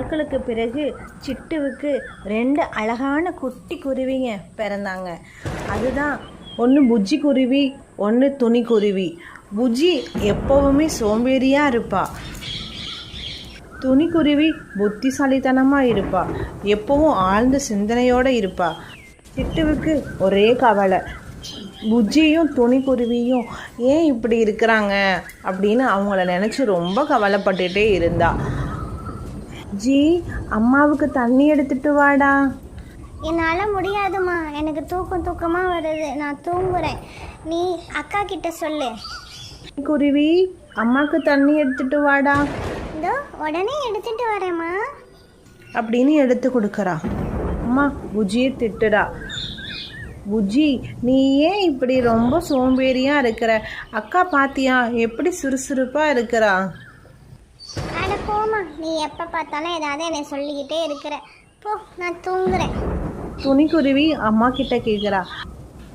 நாட்களுக்கு பிறகு சிட்டுவுக்கு 2 அழகான குட்டி குருவிங்க பிறந்தாங்க. அதுதான் ஒன்று புஜ்ஜி குருவி, ஒன்று துணி குருவி. புஜ்ஜி எப்போவுமே சோம்பேறியாக இருப்பா. துணிக்குருவி புத்திசாலித்தனமாக இருப்பா. எப்பவும் ஆழ்ந்த சிந்தனையோடு இருப்பா. சிட்டுவுக்கு ஒரே கவலை, புஜ்ஜியும் துணிக்குருவியும் ஏன் இப்படி இருக்கிறாங்க அப்படின்னு அவங்கள நினச்சி ரொம்ப கவலைப்பட்டுட்டே இருந்தா. ஜி, அம்மாவுக்கு தண்ணி எடுத்துட்டு வாடா. என்னால் முடியாதுமா, எனக்கு தூக்கமாக வருது, நான் தூங்குறேன். நீ அக்கா கிட்ட சொல்லு. குருவி, அம்மாவுக்கு தண்ணி எடுத்துட்டு வாடா. இதோ உடனே எடுத்துட்டு வரேம்மா அப்படின்னு எடுத்து கொடுக்குறா. அம்மா புஜ்ஜியை திட்டுடா. புஜ்ஜி, நீ ஏன் இப்படி ரொம்ப சோம்பேறியாக இருக்கிற? அக்கா பாத்தியா எப்படி சுறுசுறுப்பாக இருக்கிறா? அட போமா, நீ எப்போ பார்த்தாலும் ஏதாவது என்னை சொல்லிக்கிட்டே இருக்கிற. போ, நான் தூங்குறேன். துணிக்குருவி அம்மா கிட்ட கேட்குறா.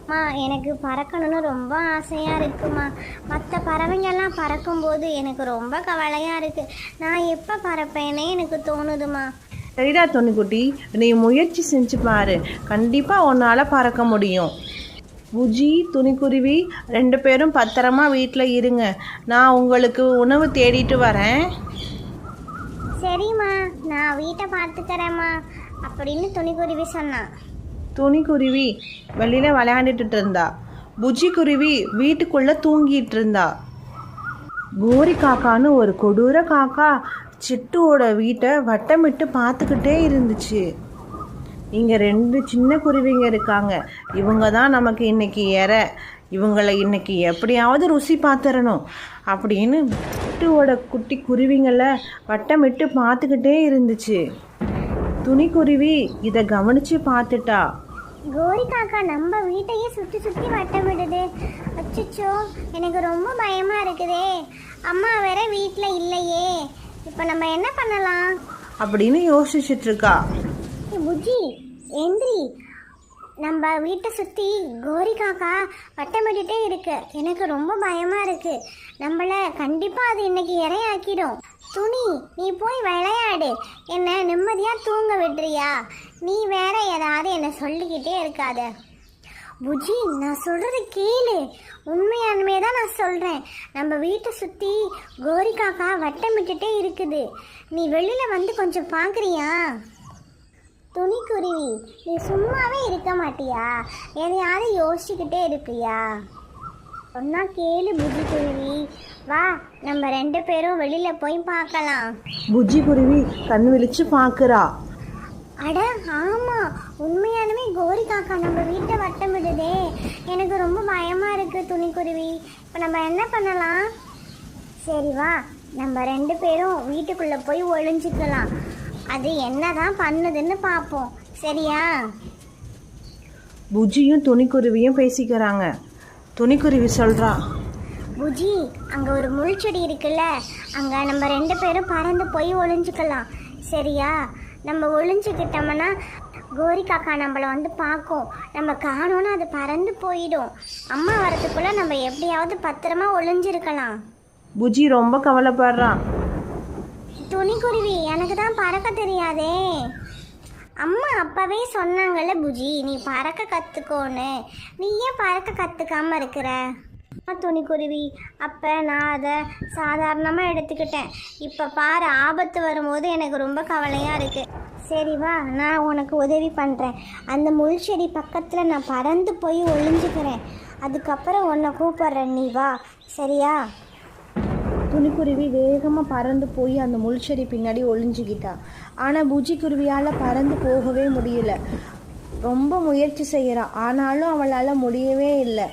அம்மா, எனக்கு பறக்கணும்னு ரொம்ப ஆசையாக இருக்குமா. மற்ற பறவைங்கெல்லாம் பறக்கும்போது எனக்கு ரொம்ப கவலையாக இருக்குது. நான் எப்போ பறப்பேனே எனக்கு தோணுதுமா. சரிடா துணிக்குட்டி, நீ முயற்சி செஞ்சு பாரு, கண்டிப்பாக உன்னால் பறக்க முடியும். புஜ்ஜி, துணிக்குருவி 2 பேரும் பத்திரமா வீட்டில் இருங்க. நான் உங்களுக்கு உணவு தேடிட்டு வரேன். சரிம்மா, நான் வீட்டை பார்த்துக்கிறேம்மா அப்படின்னு துணிக்குருவி சொன்னான். துணிக்குருவி வெளியில் விளையாண்டுட்டு இருந்தா. புஜ்ஜி குருவி வீட்டுக்குள்ளே தூங்கிட்டு இருந்தா. கோரி காக்கான்னு ஒரு கொடூர காக்கா சிட்டுவோட வீட்டை வட்டமிட்டு பார்த்துக்கிட்டே இருந்துச்சு. இங்கே 2 சின்ன குருவிங்க இருக்காங்க, இவங்க தான் நமக்கு இன்னைக்கு இவங்களை இன்னைக்கு எப்படியாவது ருசி பார்த்துடணும் அப்படின்னு சிட்டுவோட குட்டி குருவிங்களை வட்டமிட்டு பார்த்துக்கிட்டே இருந்துச்சு. துணிக்குருவி இதை கவனித்து பார்த்துட்டா. கோரி காக்கா நம்ம வீட்டையே சுற்றி சுற்றி வட்டமிடுது. அச்சோ, எனக்கு ரொம்ப பயமாக இருக்குதே. அம்மா வேற வீட்டில் இல்லையே, இப்போ நம்ம என்ன பண்ணலாம் அப்படின்னு யோசிச்சுட்டு இருக்கா. புஜ்ஜி, எந்திரி, நம்ம வீட்டை சுற்றி கோரி காக்கா வட்டமிட்டுட்டே இருக்கு. எனக்கு ரொம்ப பயமாக இருக்கு. நம்மளை கண்டிப்பாக அது இன்னைக்கு இரையாக்கிடும். துணி, நீ போய் விளையாடு, என்னை நிம்மதியாக தூங்க விடுறியா? நீ வேற ஏதாவது என்னை சொல்லிக்கிட்டே இருக்காத. புஜ்ஜி, நான் சொல்கிறது கேளு, உண்மையானுமே தான் நான் சொல்கிறேன். நம்ம வீட்டை சுற்றி கோரி காக்கா வட்டமிட்டுட்டே இருக்குது. நீ வெளியில் வந்து கொஞ்சம் பார்க்குறியா? துணிக்குருவி, நீ சும்மாவே இருக்க மாட்டியா? எதையாவது யோசிச்சுக்கிட்டே இருப்பியா? சொன்னா கேளு புஜ்ஜி குருவி, வா நம்ம 2 பேரும் வெளியில் போய் பார்க்கலாம். புஜ்ஜி குருவி கண் விழிச்சு பார்க்குறா. அட ஆமாம், உண்மையானுமே கோரி காக்கா நம்ம வீட்டை வட்டமிடுதே. எனக்கு ரொம்ப பயமாக இருக்குது துணிக்குருவி. இப்போ நம்ம என்ன பண்ணலாம்? சரி வா, நம்ம 2 பேரும் வீட்டுக்குள்ளே போய் ஒளிஞ்சிக்கலாம். அது என்னதான் பண்ணுதுன்னு பார்ப்போம், சரியா? புஜ்ஜியும் துணிக்குருவியும் பேசிக்கிறாங்க. துணிக்குருவி சொல்கிறா. புஜ்ஜி, அங்கே ஒரு முள்செடி இருக்குல்ல, அங்கே நம்ம 2 பேரும் பறந்து போய் ஒளிஞ்சிக்கலாம், சரியா? நம்ம ஒளிஞ்சிக்கிட்டோம்னா கோரி காக்கா நம்மளை வந்து பார்க்கும். நம்ம காணோன்னு அது பறந்து போயிடும். அம்மா வரத்துக்குள்ளே நம்ம எப்படியாவது பத்திரமா ஒளிஞ்சிருக்கலாம். புஜ்ஜி ரொம்ப கவலைப்படுறான். துணிக்குருவி, எனக்கு தான் பறக்க தெரியாதே. அம்மா அப்பவே சொன்னாங்கல்ல புஜ்ஜி, நீ பறக்க கற்றுக்கோன்னு. நீ ஏன் பறக்க கற்றுக்காமல் இருக்கிற? துணிக்குருவி, அப்போ நான் அதை சாதாரணமாக எடுத்துக்கிட்டேன். இப்போ பாரு, ஆபத்து வரும்போது எனக்கு ரொம்ப கவலையாக இருக்குது. சரி வா, நான் உனக்கு உதவி பண்ணுறேன். அந்த முள்செடி பக்கத்தில் நான் பறந்து போய் ஒளிஞ்சுக்கிறேன். அதுக்கப்புறம் உன்னை கூப்பிட்றேன், நீ வா, சரியா? துணிக்குருவி வேகமாக பறந்து போய் அந்த முள்செடி பின்னாடி ஒளிஞ்சிக்கிட்டா. ஆனால் புஜ்ஜி குருவியால் பறந்து போகவே முடியல. ரொம்ப முயற்சி செய்கிறா, ஆனாலும் அவளால் முடியவே இல்லை.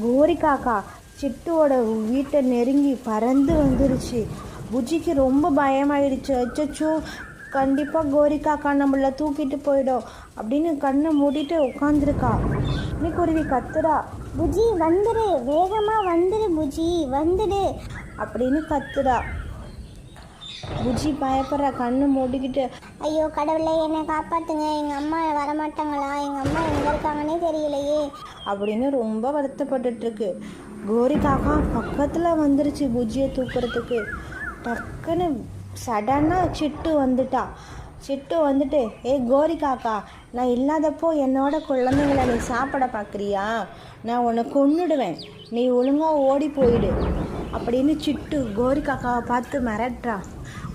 கோரி காக்கா சிட்டுவோட வீட்டை நெருங்கி பறந்து வந்துருச்சு. புஜ்ஜிக்கு ரொம்ப பயமாயிடுச்சு. அச்சோ, கண்டிப்பாக கோரி காக்கா நம்மளை தூக்கிட்டு போயிடும் அப்படின்னு கண்ணை மூடிட்டு உட்காந்துருக்கா. துணிக்குருவி கத்துறா. புஜ்ஜி வந்துடு, வேகமாக வந்துடு புஜ்ஜி, வந்துடு அப்படின்னு கத்துறா. புஜ்ஜி பயப்படுற, கண்ணு மூடிக்கிட்டு, ஐயோ கடவுளே, என்னை காப்பாற்றுங்க, எங்கள் அம்மா வரமாட்டாங்களா? எங்கள் அம்மா எங்கே இருக்காங்கன்னே தெரியலையே அப்படின்னு ரொம்ப வருத்தப்பட்டுருக்கு. கோரி காக்கா பக்கத்தில் வந்துருச்சு புஜ்ஜியை தூக்குறதுக்கு. டக்குன்னு சடனாக சிட்டு வந்துட்டு கோரி காக்கா, நான் இல்லாதப்போ என்னோட குழந்தைங்களை நீ சாப்பிட பார்க்குறியா? நான் உன்னை கொன்னுடுவேன், நீ ஒழுங்காக ஓடி போயிடு அப்படின்னு சிட்டு கோரி காக்காவை பார்த்து மிரட்டுறா.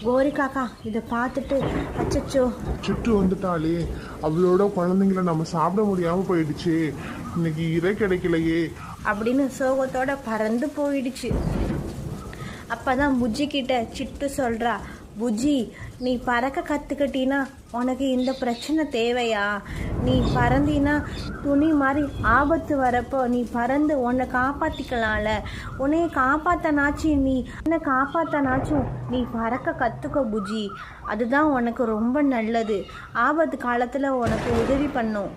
கோரி காக்கா இதை பார்த்துட்டு அச்சச்சோ சிட்டு வந்துட்டாலே, அவளோட குழந்தைங்கள நம்ம சாப்பிட முடியாம போயிடுச்சு, இன்னைக்கு இறை கிடைக்கலையே அப்படின்னு சோகத்தோட பறந்து போயிடுச்சு. அப்பதான் புஜ்ஜி கிட்ட சிட்டு சொல்றா, புஜ்ஜி நீ பறக்க கற்றுக்கிட்டினா உனக்கு இந்த பிரச்சனை தேவையா? நீ பறந்தினா துணி மாதிரி ஆபத்து வரப்போ நீ பறந்து உன்னை காப்பாற்றிக்கலாம்ல. உன்னைய காப்பாற்றனாச்சும் நீ பறக்க கற்றுக்க புஜ்ஜி, அதுதான் உனக்கு ரொம்ப நல்லது, ஆபத்து காலத்தில் உனக்கு உதவி பண்ணும்.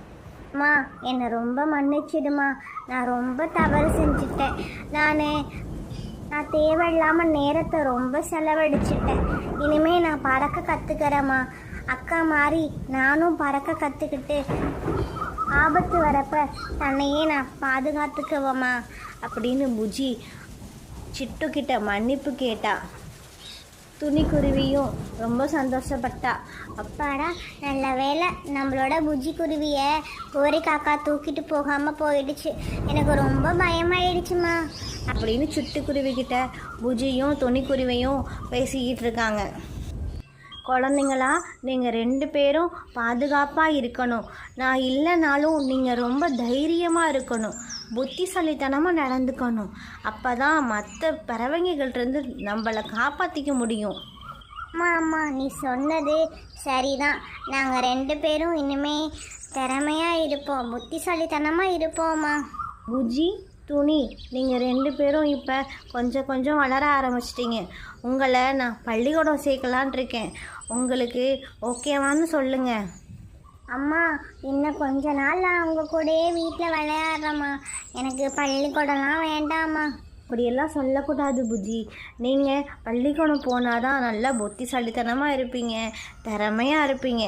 அம்மா என்னை ரொம்ப மன்னிச்சிடுமா, நான் ரொம்ப தவறு செஞ்சுட்டேன். நான் தேவையில்லாமல் நேரத்தை ரொம்ப செலவழிச்சிட்டேன். இனிமே நான் பறக்க கற்றுக்கிறேம்மா. அக்கா மாதிரி நானும் பறக்க கற்றுக்கிட்டு ஆபத்து வரப்ப தன்னையே நான் பாதுகாத்துக்குவேம்மா அப்படின்னு புஜ்ஜி சிட்டுக்கிட்ட மன்னிப்பு கேட்டா. துணிக்குருவியும் ரொம்ப சந்தோஷப்பட்டா. அப்பாடா நல்ல வேலை, நம்மளோட புஜ்ஜி குருவியை கோரி காக்கா தூக்கிட்டு போகாமல் போயிடுச்சு. எனக்கு ரொம்ப பயமாயிடுச்சுமா அப்படின்னு சிட்டுக்குருவிக்கிட்ட புஜ்ஜியும் துணிக்குருவியும் பேசிக்கிட்டு இருக்காங்க. குழந்தைங்களா, நீங்கள் 2 பேரும் பாதுகாப்பாக இருக்கணும். நான் இல்லைனாலும் நீங்கள் ரொம்ப தைரியமாக இருக்கணும், புத்திசாலித்தனமாக நடந்துக்கணும். அப்போ தான் மற்ற பறவைங்கள்கிட்டருந்து நம்மளை காப்பாற்றிக்க முடியும். அம்மா நீ சொன்னது சரிதான். நாங்கள் 2 பேரும் இனிமே திறமையாக இருப்போம், புத்திசாலித்தனமாக இருப்போம்மா. புஜ்ஜி துணி, நீங்கள் 2 பேரும் இப்போ கொஞ்சம் வளர ஆரம்பிச்சிட்டிங்க. உங்களை நான் பள்ளிக்கூடம் சேர்க்கலான் இருக்கேன், உங்களுக்கு ஓகேவான்னு சொல்லுங்கள். அம்மா இன்னும் கொஞ்ச நாள் நான் உங்கள் கூடயே வீட்டில் விளையாடுறேம்மா, எனக்கு பள்ளிக்கூடம்லாம் வேண்டாம்மா. அப்படியெல்லாம் சொல்லக்கூடாது புஜ்ஜி, நீங்கள் பள்ளிக்கூடம் போனால் தான் நல்லா புத்திசாலித்தனமாக இருப்பீங்க, திறமையாக இருப்பீங்க.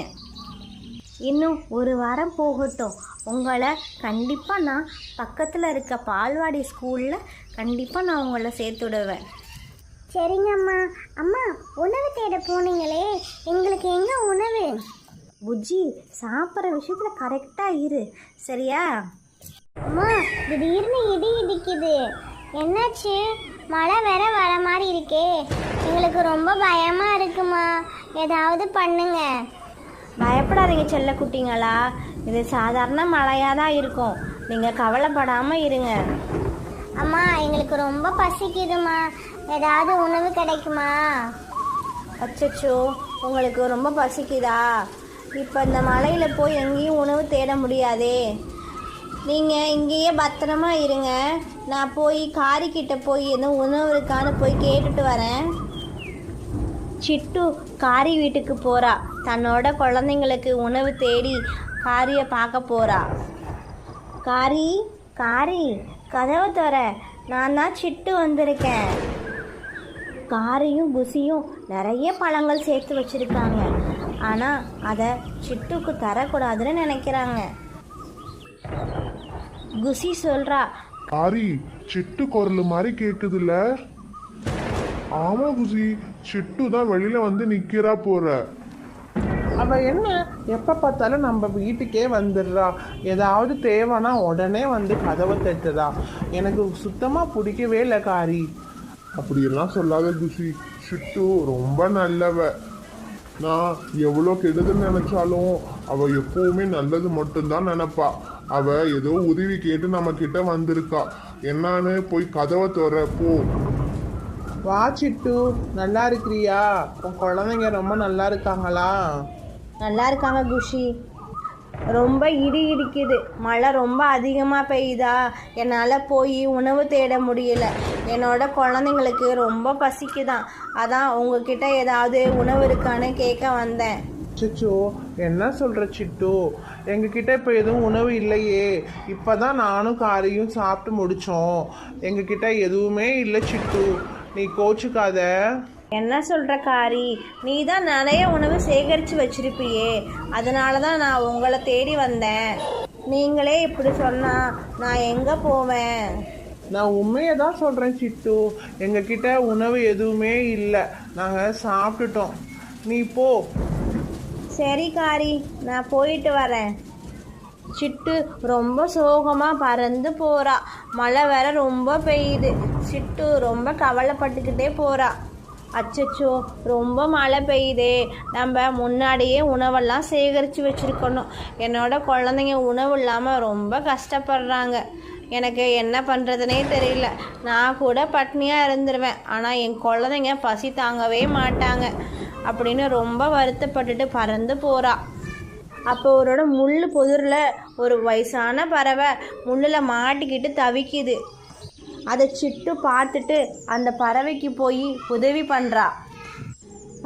இன்னும் 1 வாரம் போகட்டும், உங்களை கண்டிப்பாக நான் பக்கத்தில் இருக்க பால்வாடி ஸ்கூலில் கண்டிப்பாக நான் உங்களை சேர்த்து விடுவேன். சரிங்கம்மா. அம்மா உணவு தேட போனீங்களே, எங்களுக்கு எங்கே உணவு? புஜ்ஜி சாப்பிட்ற விஷயத்தில் கரெக்டாக இரு, சரியா? அம்மா திடீர்னு இடி இடிக்குது, என்னாச்சு? மழை வேற வர மாதிரி இருக்கே, எங்களுக்கு ரொம்ப பயமாக இருக்குமா, ஏதாவது பண்ணுங்க. பயப்படாதீங்க செல்லக்குட்டிங்களா, இது சாதாரண மழையாக தான் இருக்கும், நீங்கள் கவலைப்படாமல் இருங்க. அம்மா எங்களுக்கு ரொம்ப பசிக்குதுமா, ஏதாவது உணவு கிடைக்குமா? அச்சச்சோ உங்களுக்கு ரொம்ப பசிக்குதா? இப்போ இந்த மழையில் போய் எங்கேயும் உணவு தேட முடியாதே, நீங்கள் இங்கேயே பத்திரமா இருங்க, நான் போய் காரிக்கிட்ட போய் எதுவும் உணவு இருக்கான்னு போய் கேட்டுட்டு வரேன். சிட்டு காரி வீட்டுக்கு போகிறா, தன்னோட குழந்தைங்களுக்கு உணவு தேடி காரியை பார்க்க போகிறா. காரி கதவை தர, நான் தான் சிட்டு வந்திருக்கேன். காரியும் புசியும் நிறைய பழங்கள் சேர்த்து வச்சுருக்காங்க, ஆனால் அதை சிட்டுக்கு தரக்கூடாதுன்னு நினைக்கிறாங்க. குசி சொல்கிறா, காரி சிட்டு குரல் மாதிரி கேக்குதுல்ல? ஆமா குசி, சிட்டு தான் வெளியில வந்து நிக்கிறா போற. அவ என்ன எப்ப பார்த்தாலும் நம்ம வீட்டுக்கே வந்துடுறா, ஏதாவது தேவைன்னா உடனே வந்து கதவை தட்டுறா, எனக்கு சுத்தமா பிடிக்கவே இல்லை காரி. அப்படியெல்லாம் சொல்லாத குசி, சிட்டு ரொம்ப நல்லவ. நான் எவ்வளோ கெடுதல் நினைச்சாலும் அவ எப்பவுமே நல்லது மட்டும்தான் நினைப்பா. அவ ஏதோ உதவி கேட்டு நம்ம கிட்ட வந்திருக்கா, என்னான்னு போய் கதவை திற போ. வா சிட்டு, நல்லா இருக்கிறியா? உன் குழந்தைங்க ரொம்ப நல்லா இருக்காங்களா? நல்லா இருக்காங்க குஷி. ரொம்ப இடி இடிக்குது, மழை ரொம்ப அதிகமாக பெய்யுதா, என்னால் போய் உணவு தேட முடியல, என்னோட குழந்தைங்களுக்கு ரொம்ப பசிக்குதான், அதான் உங்ககிட்ட ஏதாவது உணவு இருக்கான்னு கேட்க வந்தேன். சிச்சு என்ன சொல்ற சிட்டு, எங்ககிட்ட இப்போ எதுவும் உணவு இல்லையே, இப்போதான் நானும் காரியும் சாப்பிட்டு முடித்தோம், எங்ககிட்ட எதுவுமே இல்லை சிட்டு, நீ கோச்சுக்காத. என்ன சொல்கிற காரி, நீ தான் நிறைய உணவு சேகரித்து வச்சிருப்பியே, அதனால தான் நான் உங்களை தேடி வந்தேன். நீங்களே இப்படி சொன்னால் நான் எங்கே போவேன்? நான் உண்மையை தான் சொல்கிறேன் சிட்டு. எங்ககிட்ட உணவு எதுவுமே இல்லை, நாங்கள் சாப்பிட்டுட்டோம். நீ போ. சரி காரி, நான் போயிட்டு வரேன். சிட்டு ரொம்ப சோகமாக பறந்து போகிறா. மழை வேற ரொம்ப பெய்யுது. சிட்டு ரொம்ப கவலைப்பட்டுக்கிட்டே போகிறா. அச்சச்சோ, ரொம்ப மழை பெய்யுதே, நம்ம முன்னாடியே உணவெல்லாம் சேகரித்து வச்சுருக்கணும். என்னோட குழந்தைங்க உணவு இல்லாமல் ரொம்ப கஷ்டப்படுறாங்க. எனக்கு என்ன பண்ணுறதுனே தெரியல. நான் கூட பட்னியாக இருந்துருவேன், ஆனால் என் குழந்தைங்க பசி தாங்கவே மாட்டாங்க அப்படின்னு ரொம்ப வருத்தப்பட்டுட்டு பறந்து போகிறா. அப்போ அவரோட முள் புதரில் ஒரு வயசான பறவை முள்ளில் மாட்டிக்கிட்டு தவிக்குது. அதை சிட்டு பார்த்துட்டு அந்த பறவைக்கு போய் உதவி பண்ணுறா.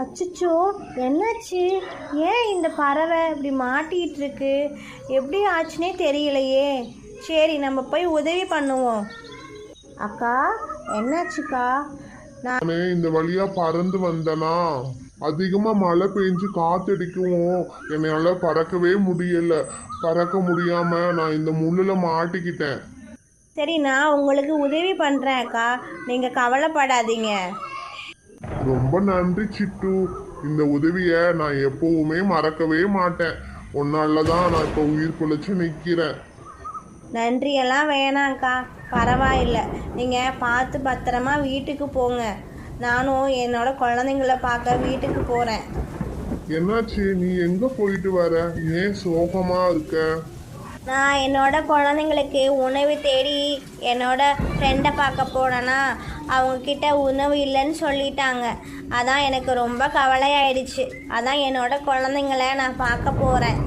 அச்சச்சோ, என்னாச்சு? ஏன் இந்த பறவை இப்படி மாட்டிக்கிட்டு இருக்கு? எப்படி ஆச்சுன்னே தெரியலையே. சரி, நம்ம போய் உதவி பண்ணுவோம். அக்கா, என்னாச்சுக்கா? நானே இந்த வழியா பறந்து வந்தனா, அதிகமா மழை பெஞ்சு காத்தடிக்கவும் என்னால பறக்கவே முடியல. பறக்க முடியாம நான் இந்த முள்ளுல மாட்டிக்கிட்டேன். சரி, நான் உங்களுக்கு உதவி பண்ணுறேன் அக்கா, நீங்கள் கவலைப்படாதீங்க. ரொம்ப நன்றி சிட்டு. இந்த உதவிய நான் எப்பவுமே மறக்கவே மாட்டேன். உன்னாலதான் நான் இப்போ உயிர் பிழைச்சு நிக்கிறேன். நன்றியெல்லாம் வேணாங்க்கா, பரவாயில்லை. நீங்கள் பார்த்து பத்திரமா வீட்டுக்கு போங்க. நானும் என்னோட குழந்தைங்கள பார்க்க வீட்டுக்கு போகிறேன். என்னாச்சு, நீ எங்க போயிட்டு வர? ஏன் சோகமா இருக்க? நான் என்னோட குழந்தைங்களுக்கு உணவு தேடி என்னோட ஃப்ரெண்டை பார்க்க போனேன்னா அவங்கக்கிட்ட உணவு இல்லைன்னு சொல்லிட்டாங்க. அதான் எனக்கு ரொம்ப கவலையாயிடுச்சு. அதான் என்னோட குழந்தைங்கள நான் பார்க்க போகிறேன்.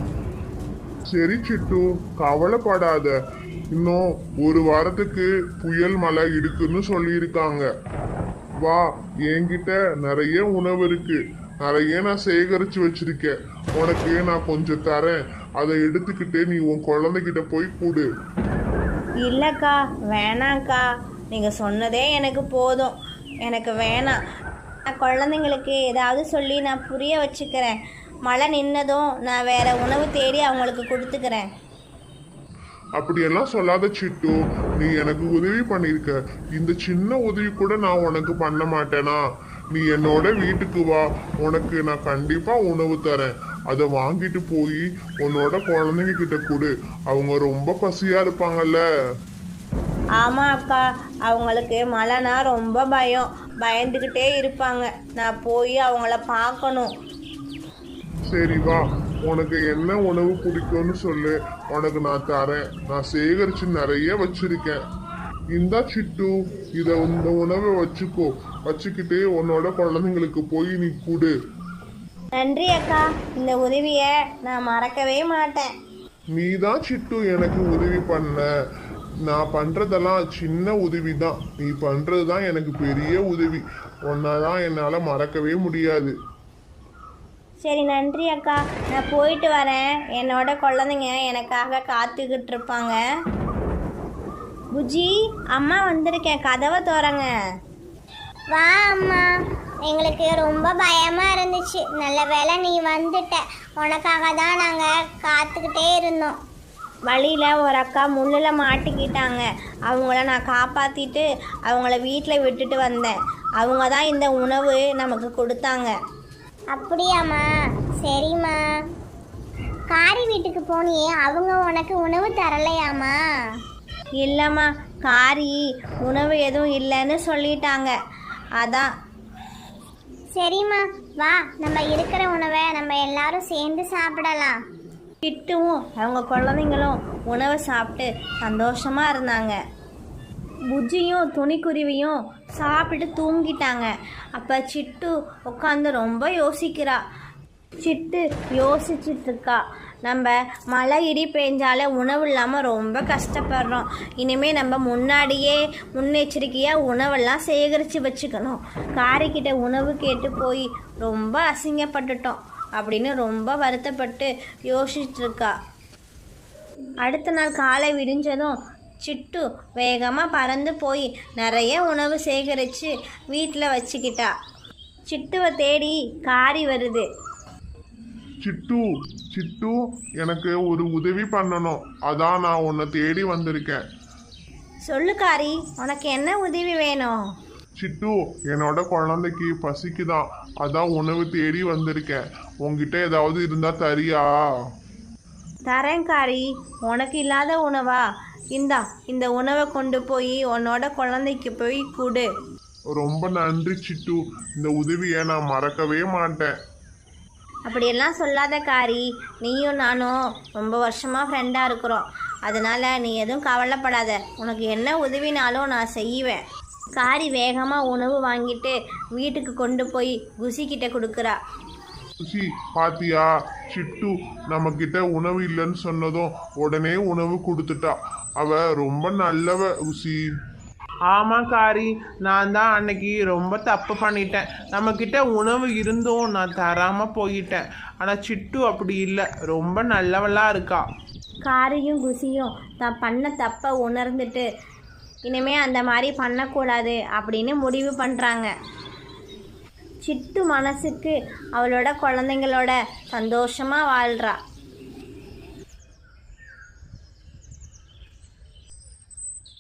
சரி சிட்டு, கவலைப்படாத. இன்னும் ஒரு வாரத்துக்கு புயல் மழை இருக்குன்னு சொல்லியிருக்காங்க. வா, என்கிட்ட நிறைய உணவு இருக்கு. நிறைய நான் சேகரிச்சு வச்சிருக்கேன். உனக்கு நான் கொஞ்சம் தரேன். அதை எடுத்துக்கிட்டு நீ உன் குழந்தைகிட்ட போய் கொடு. இல்லைக்கா, வேணாங்க்கா. நீங்கள் சொன்னதே எனக்கு போதும். எனக்கு வேணாம். நான் குழந்தைங்களுக்கு ஏதாவது சொல்லி நான் புரிய வச்சுக்கிறேன். மழை நின்னதும் நான் வேற உணவு தேடி அவங்களுக்கு கொடுத்துக்கிறேன். அப்படியெல்லாம் சொல்லாத சிட்டு. நீ எனக்கு உதவி பண்ணிருக்க. இந்த சின்ன உதவி கூட நான் உனக்கு பண்ண மாட்டேனா? நீ என்னோட வீட்டுக்கு வா, உனக்கு நான் கண்டிப்பா உணவு தரேன். அதை வாங்கிட்டு போய் உன்னோட குழந்தைங்க கிட்ட கொடு. அவங்க ரொம்ப பசியா இருப்பாங்கல்ல. ஆமாம் அக்கா, அவங்களுக்கு மழைனா ரொம்ப பயந்துக்கிட்டே இருப்பாங்க. நான் போய் அவங்கள பார்க்கணும். சரி வா, உனக்கு என்ன உணவு பிடிக்கும்னு சொல்லு, உனக்கு நான் தரேன். நான் சேகரிச்சு நிறைய வச்சிருக்கேன். இந்தா சிட்டு, இந்த உணவை வச்சுக்கோ. வச்சுக்கிட்டு உன்னோட குழந்தைங்களுக்கு போய் நீ கொடு. நன்றி அக்கா, இந்த உதவியை நான் மறக்கவே மாட்டேன். நீ தான் சிட்டு எனக்கு உதவி பண்ண. நான் பண்றதெல்லாம் சின்ன உதவி தான். நீ பண்றது தான் எனக்கு பெரிய உதவி. உன்னாதான் என்னால மறக்கவே முடியாது. சரி, நன்றி அக்கா. நான் போயிட்டு வரேன். என்னோட குழந்தைங்க எனக்காக காத்துக்கிட்டு இருப்பாங்க. புஜி, அம்மா வந்திருக்கேன், கதவை திறங்க. வா அம்மா, எங்களுக்கு ரொம்ப பயமா இருந்துச்சு. நல்ல வேளை நீ வந்துட்ட. உனக்காக தான் நாங்க காத்துக்கிட்டே இருந்தோம். வழியில் ஒரு அக்கா முள்ளில் மாட்டிக்கிட்டாங்க. அவங்கள நான் காப்பாற்றிட்டு அவங்கள வீட்டில் விட்டுட்டு வந்தேன். அவங்க தான் இந்த உணவு நமக்கு கொடுத்தாங்க. அப்படியாம்மா? சரிம்மா. காரி வீட்டுக்கு போனியே, அவங்க உனக்கு உணவு தரலையாம்மா? இல்லைம்மா, காரி உணவு எதுவும் இல்லைன்னு சொல்லிட்டாங்க. அதான். சரிம்மா, வா, நம்ம இருக்கிற உணவை நம்ம எல்லாரும் சேர்ந்து சாப்பிடலாம். கிட்டுவும் அவங்க குழந்தைங்களும் உணவை சாப்பிட்டு சந்தோஷமாக இருந்தாங்க. புஜ்ஜியும் துணிக்குருவியும் சாப்பிட்டு தூங்கிட்டாங்க. அப்போ சிட்டு உட்காந்து ரொம்ப யோசிக்கிறா. சிட்டு யோசிச்சுட்டு இருக்கா, நம்ம மழை இடி பெஞ்சாலே உணவு இல்லாமல் ரொம்ப கஷ்டப்படுறோம். இனிமேல் நம்ம முன்னாடியே முன்னெச்சரிக்கையாக உணவெல்லாம் சேகரித்து வச்சுக்கணும். காரிக்கிட்ட உணவு கேட்டு போய் ரொம்ப அசிங்கப்பட்டுட்டோம் அப்படின்னு ரொம்ப வருத்தப்பட்டு யோசிச்சுட்ருக்கா. அடுத்த நாள் காலை விடிஞ்சதும் சிட்டு வேகமாக பறந்து போய் நிறைய உணவு சேகரித்து வீட்டில் வச்சுக்கிட்டா. சிட்டுவை தேடி காரி வருது. சிட்டு, சிட்டு, எனக்கு ஒரு உதவி பண்ணணும். அதான் நான் உன்னை தேடி வந்திருக்கேன். சொல்லு காரி, உனக்கு என்ன உதவி வேணும்? சிட்டு, என்னோட குழந்தைக்கு பசிக்குதான், அதான் உணவு தேடி வந்திருக்கேன். உங்ககிட்ட ஏதாவது இருந்தா தரியா? தரேன் காரி. உனக்கு இல்லாத உணவா? இந்தா, இந்த உணவை கொண்டு போய் உன்னோட குழந்தைக்கு போய் கொடு. ரொம்ப நன்றி சிட்டு, இந்த உதவியை நான் மறக்கவே மாட்டேன். அப்படியெல்லாம் சொல்லாத காரி. நீயும் நானும் ரொம்ப வருஷமாக ஃப்ரெண்டாக இருக்கிறோம். அதனால் நீ எதுவும் கவலைப்படாத. உனக்கு என்ன உதவினாலும் நான் செய்வேன். காரி வேகமாக உணவு வாங்கிட்டு வீட்டுக்கு கொண்டு போய் குசிக்கிட்ட கொடுக்குறா. குசி, பாத்தியா, சிட்டு நம்ம கிட்ட உணவு இல்லைன்னு சொன்னதும் உடனே உணவு கொடுத்துட்டா. அவ ரொம்ப நல்லவ குசி. ஆமாம் காரி, நான் தான் அன்னைக்கு ரொம்ப தப்பு பண்ணிட்டேன். நம்மக்கிட்ட உணவு இருந்தும் நான் தராமல் போயிட்டேன். ஆனால் சிட்டு அப்படி இல்லை, ரொம்ப நல்லவளாக இருக்கா. காரியும் குசியும் தான் பண்ண தப்பை உணர்ந்துட்டு இனிமே அந்த மாதிரி பண்ணக்கூடாது அப்படின்னு முடிவு பண்ணுறாங்க. சிட்டு மனசுக்கு அவளோட குழந்தைங்களோட சந்தோஷமாக வாழ்கிறா.